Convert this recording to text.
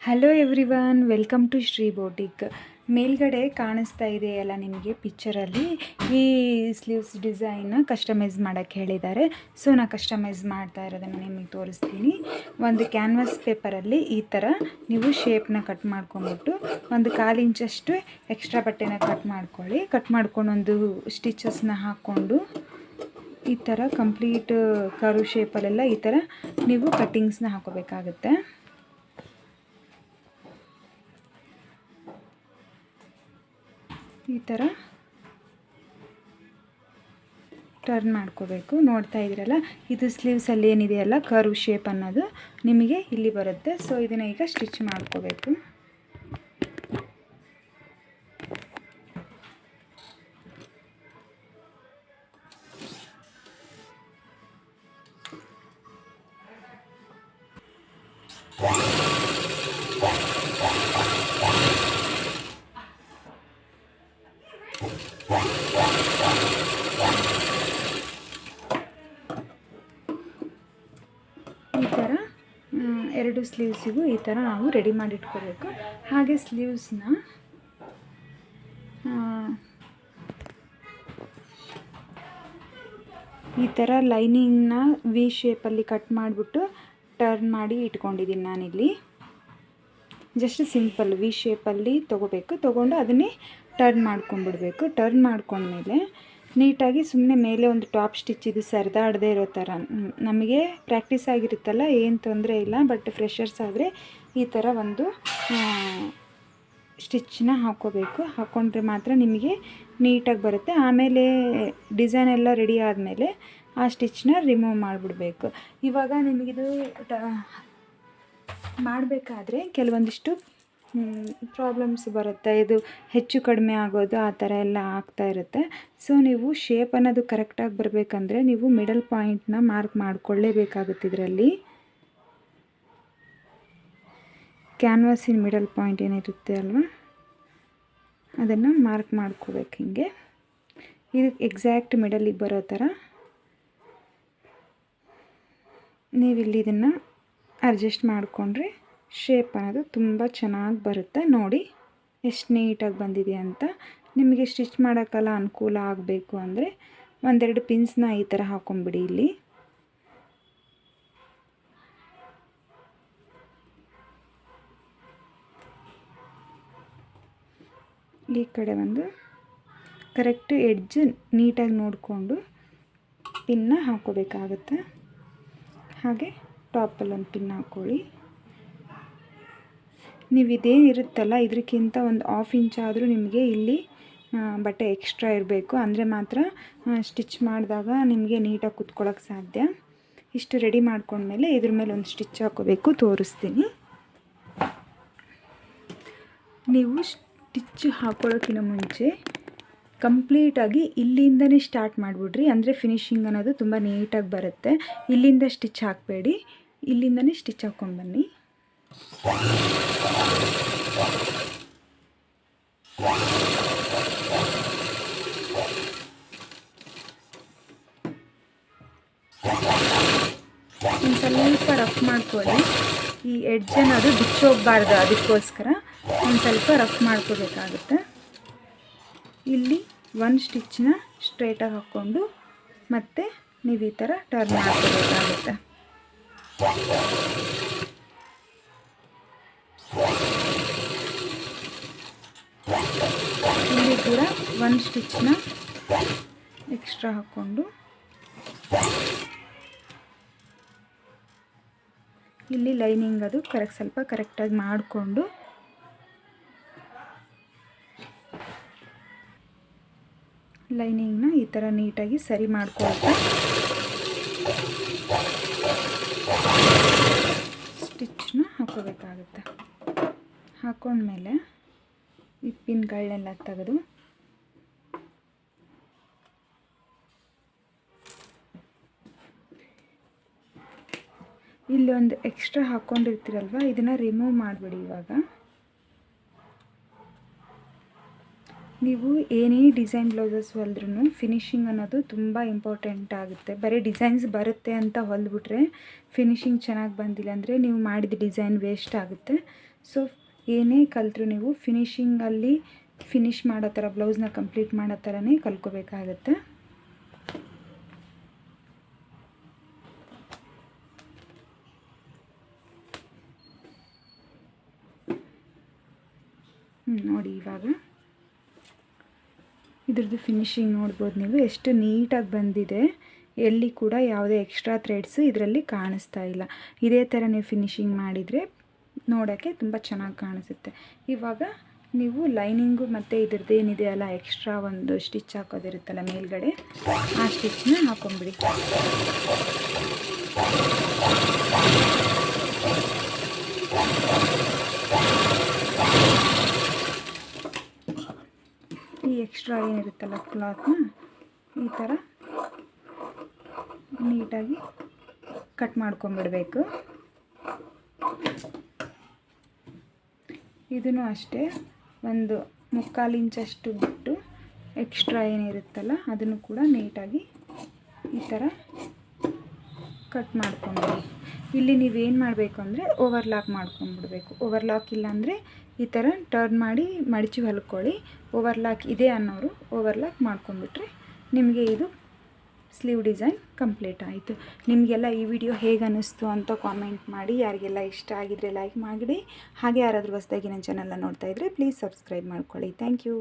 Hello everyone, welcome to Shri boutique. ಮೇಲ್ಗಡೆ ಕಾಣಿಸ್ತಾ ಇದೆಯಲ್ಲ ನಿಮಗೆ ಪಿಕ್ಚರಲ್ಲಿ, ಈ ಸ್ಲೀವ್ಸ್ ಡಿಸೈನ್ನ ಕಸ್ಟಮೈಸ್ ಮಾಡೋಕ್ಕೆ ಹೇಳಿದ್ದಾರೆ. ಸೊ ನಾನು ಕಸ್ಟಮೈಸ್ ಮಾಡ್ತಾ ಇರೋದನ್ನು ನಿಮಗೆ ತೋರಿಸ್ತೀನಿ. ಒಂದು ಕ್ಯಾನ್ವಾಸ್ ಪೇಪರಲ್ಲಿ ಈ ಥರ ನೀವು ಶೇಪ್ನ ಕಟ್ ಮಾಡ್ಕೊಂಬಿಟ್ಟು ಒಂದು 1/4 ಇಂಚಷ್ಟು ಎಕ್ಸ್ಟ್ರಾ ಬಟ್ಟೆನ ಕಟ್ ಮಾಡ್ಕೊಳ್ಳಿ. ಕಟ್ ಮಾಡ್ಕೊಂಡು ಒಂದು ಸ್ಟಿಚಸ್ನ ಹಾಕ್ಕೊಂಡು ಈ ಥರ ಕಂಪ್ಲೀಟ್ ಕರು ಶೇಪಲ್ಲೆಲ್ಲ ಈ ಥರ ನೀವು ಕಟ್ಟಿಂಗ್ಸ್ನ ಹಾಕೋಬೇಕಾಗುತ್ತೆ. ಈ ಥರ ಟರ್ನ್ ಮಾಡ್ಕೋಬೇಕು. ನೋಡ್ತಾ ಇದ್ದೀರಲ್ಲ, ಇದು ಸ್ಲೀವ್ಸಲ್ಲಿ ಏನಿದೆಯಲ್ಲ ಕರ್ವ್ ಶೇಪ್ ಅನ್ನೋದು ನಿಮಗೆ ಇಲ್ಲಿ ಬರುತ್ತೆ. ಸೊ ಇದನ್ನು ಈಗ ಸ್ಟಿಚ್ ಮಾಡ್ಕೋಬೇಕು. ಈ ಥರ ಎರಡು ಸ್ಲೀವ್ಸಿಗೂ ಈ ಥರ ನಾವು ರೆಡಿ ಮಾಡಿ ಇಟ್ಕೋಬೇಕು. ಹಾಗೆ ಸ್ಲೀವ್ಸ್ನ ಈ ಥರ ಲೈನಿಂಗ್ನ ವಿ ಶೇಪಲ್ಲಿ ಕಟ್ ಮಾಡಿಬಿಟ್ಟು ಟರ್ನ್ ಮಾಡಿ ಇಟ್ಕೊಂಡಿದ್ದೀನಿ ನಾನಿಲ್ಲಿ. ಜಸ್ಟ್ ಸಿಂಪಲ್ ವಿ ಶೇಪಲ್ಲಿ ತೊಗೊಂಡು ಅದನ್ನೇ ಟರ್ನ್ ಮಾಡ್ಕೊಂಡ್ಬಿಡ್ಬೇಕು. ಟರ್ನ್ ಮಾಡ್ಕೊಂಡ್ಮೇಲೆ ನೀಟಾಗಿ ಸುಮ್ಮನೆ ಮೇಲೆ ಒಂದು ಟಾಪ್ ಸ್ಟಿಚ್ ಇದು ಸರಿದಾಡದೆ ಇರೋ ಥರ ನಮಗೆ ಪ್ರಾಕ್ಟೀಸ್ ಆಗಿರುತ್ತಲ್ಲ, ಏನು ತೊಂದರೆ ಇಲ್ಲ. ಬಟ್ ಫ್ರೆಷರ್ಸ್ ಆದರೆ ಈ ಥರ ಒಂದು ಸ್ಟಿಚ್ನ ಹಾಕ್ಕೋಬೇಕು. ಹಾಕ್ಕೊಂಡ್ರೆ ಮಾತ್ರ ನಿಮಗೆ ನೀಟಾಗಿ ಬರುತ್ತೆ. ಆಮೇಲೆ ಡಿಸೈನ್ ಎಲ್ಲ ರೆಡಿ ಆದಮೇಲೆ ಆ ಸ್ಟಿಚ್ನ ರಿಮೂವ್ ಮಾಡಿಬಿಡ್ಬೇಕು. ಇವಾಗ ನಿಮಗಿದು ಮಾಡಬೇಕಾದ್ರೆ ಕೆಲವೊಂದಿಷ್ಟು ಪ್ರಾಬ್ಲಮ್ಸ್ ಬರುತ್ತೆ. ಇದು ಹೆಚ್ಚು ಕಡಿಮೆ ಆಗೋದು ಆ ಥರ ಎಲ್ಲ ಆಗ್ತಾ ಇರುತ್ತೆ. ಸೊ ನೀವು ಶೇಪ್ ಅನ್ನೋದು ಕರೆಕ್ಟಾಗಿ ಬರಬೇಕಂದ್ರೆ ನೀವು ಮಿಡಲ್ ಪಾಯಿಂಟ್ನ ಮಾರ್ಕ್ ಮಾಡಿಕೊಳ್ಳೇಬೇಕಾಗುತ್ತೆ. ಇದರಲ್ಲಿ ಕ್ಯಾನ್ವಾಸಿನ ಮಿಡಲ್ ಪಾಯಿಂಟ್ ಏನಿರುತ್ತೆ ಅಲ್ವಾ, ಅದನ್ನು ಮಾರ್ಕ್ ಮಾಡ್ಕೋಬೇಕು. ಹಿಂಗೆ ಇದು ಎಕ್ಸಾಕ್ಟ್ ಮಿಡಲಿಗೆ ಬರೋ ಥರ ನೀವಿಲ್ಲಿ ಇದನ್ನು ಅಡ್ಜಸ್ಟ್ ಮಾಡಿಕೊಂಡ್ರೆ ಶೇಪ್ ಅನ್ನೋದು ತುಂಬ ಚೆನ್ನಾಗಿ ಬರುತ್ತೆ. ನೋಡಿ ಎಷ್ಟು ನೀಟಾಗಿ ಬಂದಿದೆ ಅಂತ. ನಿಮಗೆ ಸ್ಟಿಚ್ ಮಾಡೋಕ್ಕೆಲ್ಲ ಅನುಕೂಲ ಆಗಬೇಕು ಅಂದರೆ ಒಂದೆರಡು ಪಿನ್ಸ್ನ ಈ ಥರ ಹಾಕೊಂಬಿಡಿ. ಇಲ್ಲಿ ಈ ಕಡೆ ಒಂದು ಕರೆಕ್ಟ್ ಎಡ್ಜ್ ನೀಟಾಗಿ ನೋಡಿಕೊಂಡು ಪಿನ್ನ ಹಾಕೋಬೇಕಾಗುತ್ತೆ. ಹಾಗೆ ಟಾಪಲ್ಲಿ ಒಂದು ಪಿನ್ ಹಾಕ್ಕೊಳ್ಳಿ. ನೀವು ಇದೇನಿರುತ್ತಲ್ಲ ಇದಕ್ಕಿಂತ ಒಂದು 1/2 ಇಂಚ್ ಆದರೂ ನಿಮಗೆ ಇಲ್ಲಿ ಬಟ್ಟೆ ಎಕ್ಸ್ಟ್ರಾ ಇರಬೇಕು. ಅಂದರೆ ಮಾತ್ರ ಸ್ಟಿಚ್ ಮಾಡಿದಾಗ ನಿಮಗೆ ನೀಟಾಗಿ ಕುತ್ಕೊಳ್ಳೋಕ್ಕೆ ಸಾಧ್ಯ. ಇಷ್ಟು ರೆಡಿ ಮಾಡ್ಕೊಂಡ್ಮೇಲೆ ಇದ್ರ ಮೇಲೆ ಒಂದು ಸ್ಟಿಚ್ ಹಾಕೋಬೇಕು, ತೋರಿಸ್ತೀನಿ. ನೀವು ಸ್ಟಿಚ್ ಹಾಕೊಳ್ಳೋಕ್ಕಿಂತ ಮುಂಚೆ ಕಂಪ್ಲೀಟಾಗಿ ಇಲ್ಲಿಂದನೇ ಸ್ಟಾರ್ಟ್ ಮಾಡಿಬಿಡ್ರಿ. ಅಂದರೆ ಫಿನಿಶಿಂಗ್ ಅನ್ನೋದು ತುಂಬ ನೀಟಾಗಿ ಬರುತ್ತೆ. ಇಲ್ಲಿಂದ ಸ್ಟಿಚ್ ಹಾಕಬೇಡಿ, ಇಲ್ಲಿಂದನೇ ಸ್ಟಿಚ್ ಹಾಕ್ಕೊಂಡು ಬನ್ನಿ. ಒಂದು ಸ್ವಲ್ಪ ರಫ್ ಮಾಡ್ಕೊಳ್ಳಿ. ಈ ಎಡ್ಜ್ ಅನ್ನೋದು ಬಿಚ್ಚೋಗಬಾರ್ದು, ಅದಕ್ಕೋಸ್ಕರ ಒಂದು ಸ್ವಲ್ಪ ರಫ್ ಮಾಡ್ಕೋಬೇಕಾಗುತ್ತೆ. ಇಲ್ಲಿ ಒಂದು ಸ್ಟಿಚ್ನ ಸ್ಟ್ರೈಟಾಗಿ ಹಾಕ್ಕೊಂಡು ಮತ್ತೆ ನೀವು ಈ ಥರ ಟರ್ನ್ ಮಾಡ್ಕೋಬೇಕಾಗುತ್ತೆ. ಇಲ್ಲಿ ಕೂಡ ಒಂದು ಸ್ಟಿಚ್ನ ಎಕ್ಸ್ಟ್ರಾ ಹಾಕ್ಕೊಂಡು ಇಲ್ಲಿ ಲೈನಿಂಗ್ ಅದು ಸ್ವಲ್ಪ ಕರೆಕ್ಟಾಗಿ ಮಾಡಿಕೊಂಡು ಲೈನಿಂಗ್ನ ಈ ಥರ ನೀಟಾಗಿ ಸರಿ ಮಾಡ್ಕೊಳ್ತಾ ಸ್ಟಿಚ್ನ ಹಾಕೋಬೇಕಾಗುತ್ತೆ. ಹಾಕ್ಕೊಂಡ್ಮೇಲೆ ಈ ಪಿನ್ಗಳನ್ನೆಲ್ಲ ತೆಗೆದು ಇಲ್ಲಿ ಒಂದು ಎಕ್ಸ್ಟ್ರಾ ಹಾಕ್ಕೊಂಡಿರ್ತೀರಲ್ವ, ಇದನ್ನು ರಿಮೂವ್ ಮಾಡಿಬಿಡಿ. ಇವಾಗ ನೀವು ಏನೇ ಡಿಸೈನ್ ಬ್ಲೌಸಸ್ ಹೊಲಿದ್ರೂ ಫಿನಿಶಿಂಗ್ ಅನ್ನೋದು ತುಂಬ ಇಂಪಾರ್ಟೆಂಟ್ ಆಗುತ್ತೆ. ಬರೀ ಡಿಸೈನ್ಸ್ ಬರುತ್ತೆ ಅಂತ ಹೊಲಿದ್ಬಿಟ್ರೆ ಫಿನಿಶಿಂಗ್ ಚೆನ್ನಾಗಿ ಬಂದಿಲ್ಲ ಅಂದರೆ ನೀವು ಮಾಡಿದ ಡಿಸೈನ್ ವೇಸ್ಟ್ ಆಗುತ್ತೆ. ಸೊ ಏನೇ ಕಲಿತ್ರು ನೀವು ಫಿನಿಶಿಂಗಲ್ಲಿ ಫಿನಿಷ್ ಮಾಡೋ ಥರ ಬ್ಲೌಸ್ನ ಕಂಪ್ಲೀಟ್ ಮಾಡೋ ಥರನೇ ಕಲ್ತ್ಕೋಬೇಕಾಗತ್ತೆ. ನೋಡಿ ಇವಾಗ ಇದ್ರದ್ದು ಫಿನಿಶಿಂಗ್ ನೋಡ್ಬೋದು ನೀವು ಎಷ್ಟು ನೀಟಾಗಿ ಬಂದಿದೆ. ಎಲ್ಲಿ ಕೂಡ ಯಾವುದೇ ಎಕ್ಸ್ಟ್ರಾ ಥ್ರೆಡ್ಸು ಇದರಲ್ಲಿ ಕಾಣಿಸ್ತಾ ಇಲ್ಲ. ಇದೇ ಥರ ನೀವು ಫಿನಿಶಿಂಗ್ ಮಾಡಿದರೆ ನೋಡೋಕ್ಕೆ ತುಂಬ ಚೆನ್ನಾಗಿ ಕಾಣಿಸುತ್ತೆ. ಇವಾಗ ನೀವು ಲೈನಿಂಗು ಮತ್ತು ಇದ್ರದ್ದು ಏನಿದೆ ಅಲ್ಲ ಎಕ್ಸ್ಟ್ರಾ ಒಂದು ಸ್ಟಿಚ್ ಹಾಕೋದಿರುತ್ತಲ್ಲ ಮೇಲ್ಗಡೆ, ಆ ಸ್ಟಿಚ್ನ ಹಾಕೊಂಬಿಡಿ. ಈ ಎಕ್ಸ್ಟ್ರಾ ಏನಿರುತ್ತಲ್ಲ ಕ್ಲಾತ್ನ ಈ ಥರ ನೀಟಾಗಿ ಕಟ್ ಮಾಡ್ಕೊಂಬಿಡಬೇಕು. ಇದನ್ನು ಅಷ್ಟೇ ಒಂದು 3/4 ಇಂಚಷ್ಟು ಬಿಟ್ಟು ಎಕ್ಸ್ಟ್ರಾ ಏನಿರುತ್ತಲ್ಲ ಅದನ್ನು ಕೂಡ ನೀಟಾಗಿ ಈ ಥರ ಕಟ್ ಮಾಡ್ಕೊಂಬಿಡಿ. ಇಲ್ಲಿ ನೀವೇನು ಮಾಡಬೇಕು ಅಂದರೆ ಓವರ್ಲಾಕ್ ಮಾಡ್ಕೊಂಬಿಡ್ಬೇಕು. ಓವರ್ಲಾಕ್ ಇಲ್ಲಾಂದರೆ ಈ ಥರ ಟರ್ನ್ ಮಾಡಿ ಮಡಚಿ ಹೊಲ್ಕೊಳ್ಳಿ. ಓವರ್ಲಾಕ್ ಇದೆ ಅನ್ನೋರು ಓವರ್ಲಾಕ್ ಮಾಡ್ಕೊಂಬಿಟ್ರೆ ನಿಮಗೆ ಇದು ಸ್ಲೀವ್ ಡಿಸೈನ್ ಕಂಪ್ಲೀಟ್ ಆಯಿತು. ನಿಮಗೆಲ್ಲ ಈ ವಿಡಿಯೋ ಹೇಗೆ ಅನ್ನಿಸ್ತು ಅಂತ ಕಾಮೆಂಟ್ ಮಾಡಿ. ಯಾರಿಗೆಲ್ಲ ಇಷ್ಟ ಆಗಿದ್ರೆ ಲೈಕ್ ಮಾಡಿ. ಹಾಗೆ ಯಾರಾದರೂ ಹೊಸದಾಗಿ ನನ್ನ ಚಾನಲ್ನ ನೋಡ್ತಾ ಇದ್ದರೆ ಪ್ಲೀಸ್ ಸಬ್ಸ್ಕ್ರೈಬ್ ಮಾಡ್ಕೊಳ್ಳಿ. Thank you.